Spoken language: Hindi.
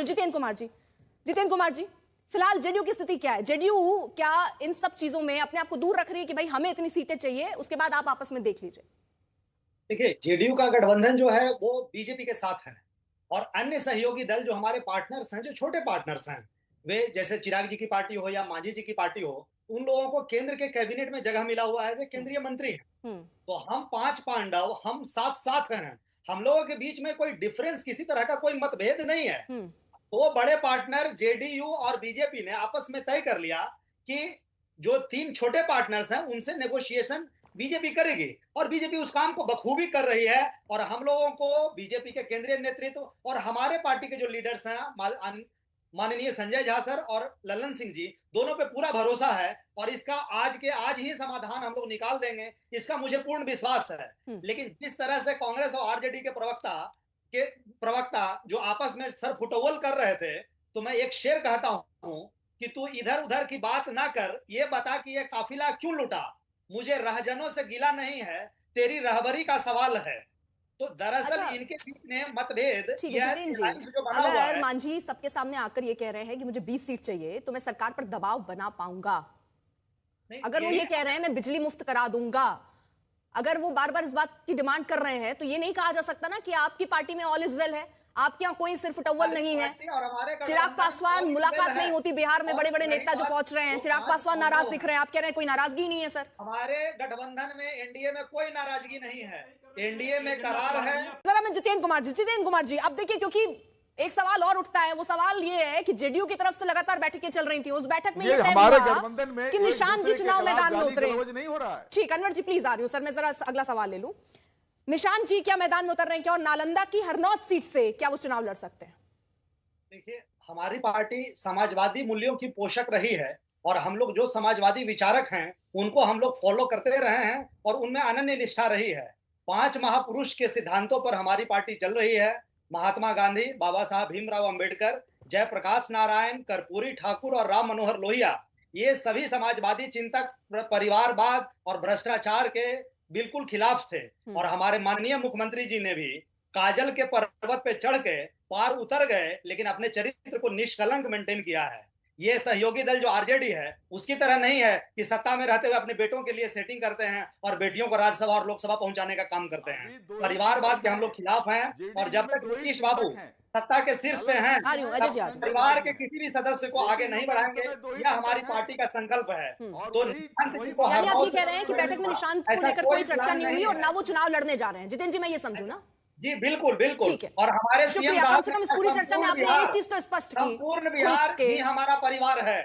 जितेंद्र कुमार जी, जितेंद्र कुमार जी, फिलहाल जेडीयू की स्थिति क्या है? जेडीयू क्या इन सब चीजों में अपने आप को दूर रख रही है कि भाई हमें इतनी सीटें चाहिए, उसके बाद आप आपस में देख लीजिए? देखिए, जेडीयू का गठबंधन जो है वो बीजेपी के साथ है और अन्य सहयोगी दल जो हमारे पार्टनर्स हैं, जो छोटे पार्टनर्स हैं, वे जैसे चिराग जी की पार्टी हो या मांझी जी की पार्टी हो, उन लोगों को केंद्र के कैबिनेट में जगह मिला हुआ है, वे हम्म, केंद्रीय मंत्री हैं। हम्म, तो हम पांच पांडव, हम साथ साथ हैं। हम लोगों के बीच में कोई डिफरेंस, किसी तरह का कोई मतभेद नहीं है। हम्म। दो बड़े पार्टनर जेडीयू और बीजेपी ने आपस में तय कर लिया कि जो तीन छोटे पार्टनर्स हैं उनसे नेगोशिएशन बीजेपी करेगी और बीजेपी उस काम को बखूबी कर रही है। और हम लोगों को बीजेपी के केंद्रीय नेतृत्व और हमारे पार्टी के जो लीडर्स हैं, माननीय संजय झा सर और लल्लन सिंह जी, दोनों पे पूरा भरोसा है और इसका आज के आज ही समाधान हम लोग निकाल देंगे, इसका मुझे पूर्ण विश्वास है। लेकिन जिस तरह से कांग्रेस और आरजेडी के प्रवक्ता जो आपस में सर फुटबॉल कर रहे थे, तो मैं एक शेर कहता हूं कि तू इधर उधर की बात ना कर, ये बता कि ये काफिला क्यों लुटा। मुझे रहजनों से गिला नहीं है, तेरी रहबरी का सवाल है। तो दरअसल अच्छा, इनके बीच में मतभेद ठीक है यह जितेंद्र जी, तिहाई जो बना हुआ अगर है। मांझी सबके सामने आकर ये कह रहे हैं कि मुझे 20 सीट चाहिए तो मैं सरकार पर दबाव बना पाऊंगा, नहीं, अगर वो यही ये कह रहे हैं मैं बिजली मुफ्त करा दूंगा, अगर वो बार बार इस बात की डिमांड कर रहे हैं, तो ये नहीं कहा जा सकता ना कि आपकी पार्टी में ऑल इज वेल है, आपके यहाँ कोई सिर्फ टव्वल नहीं है? पार्टी और हमारे चिराग गठबंधन पासवान, ऑल इज वेल मुलाकात है। नहीं होती बिहार में, और बड़े बड़े रही नेता जो बात पहुंच रहे हैं, जो चिराग पांच पासवान नाराज पांडव दिख हैं, रहे हैं, आप कह रहे हैं कोई नाराजगी ही नहीं है सर? हमारे गठबंधन में एनडीए में कोई नाराजगी नहीं है। एनडीए में करार है। जरा मैं जितेंद्र कुमार जी, अब देखिए, क्योंकि एक सवाल और उठता है, वो सवाल ये है कि जेडीयू की तरफ से लगातार बैठकें चल रही थी, उस बैठक में ये तय हमारे हुआ गठबंधन में कि निशांत जी चुनाव मैदान में उतरे। नहीं हो रहा है। ठीक, अनवर जी प्लीज आ रही हूं सर, मैं जरा अगला सवाल ले लूं। निशांत जी क्या मैदान में उतर रहे हैं क्या, और नालंदा की हरनौत सीट से क्या वो चुनाव लड़ सकते हैं? देखिए, हमारी पार्टी समाजवादी मूल्यों की पोषक रही है और हम लोग जो समाजवादी विचारक हैं उनको हम लोग फॉलो करते रहे हैं और उनमें अनन्य निष्ठा रही है। पांच महापुरुष के सिद्धांतों पर हमारी पार्टी चल रही है। महात्मा गांधी, बाबा साहब भीमराव अंबेडकर, जयप्रकाश नारायण, कर्पूरी ठाकुर और राम मनोहर लोहिया, ये सभी समाजवादी चिंतक परिवारवाद और भ्रष्टाचार के बिल्कुल खिलाफ थे। और हमारे माननीय मुख्यमंत्री जी ने भी काजल के पर्वत पे चढ़ के पार उतर गए, लेकिन अपने चरित्र को निष्कलंक मेंटेन किया है। ये सहयोगी दल जो आरजेडी है उसकी तरह नहीं है कि सत्ता में रहते हुए अपने बेटों के लिए सेटिंग करते हैं और बेटियों को राज्यसभा और लोकसभा पहुंचाने का काम करते हैं। परिवारवाद के हम लोग खिलाफ हैं और जब तक नीतीश बाबू सत्ता के शीर्ष पे हैं, परिवार के किसी भी सदस्य को आगे नहीं बढ़ाएंगे। यह हमारी पार्टी का संकल्प है। तो निशांत जी को यानी आप ये कह रहे हैं कि बैठक में निशांत को लेकर कोई चर्चा नहीं हुई और ना वो चुनाव लड़ने जा रहे हैं? जितेंद्र जी, मैं ये समझू ना? जी बिल्कुल बिल्कुल। ठीक है, और हमारे सीएम शुक्रिया, कम साहब से कम इस पूरी चर्चा में आपने एक चीज तो स्पष्ट की, संपूर्ण बिहार ही हमारा परिवार है।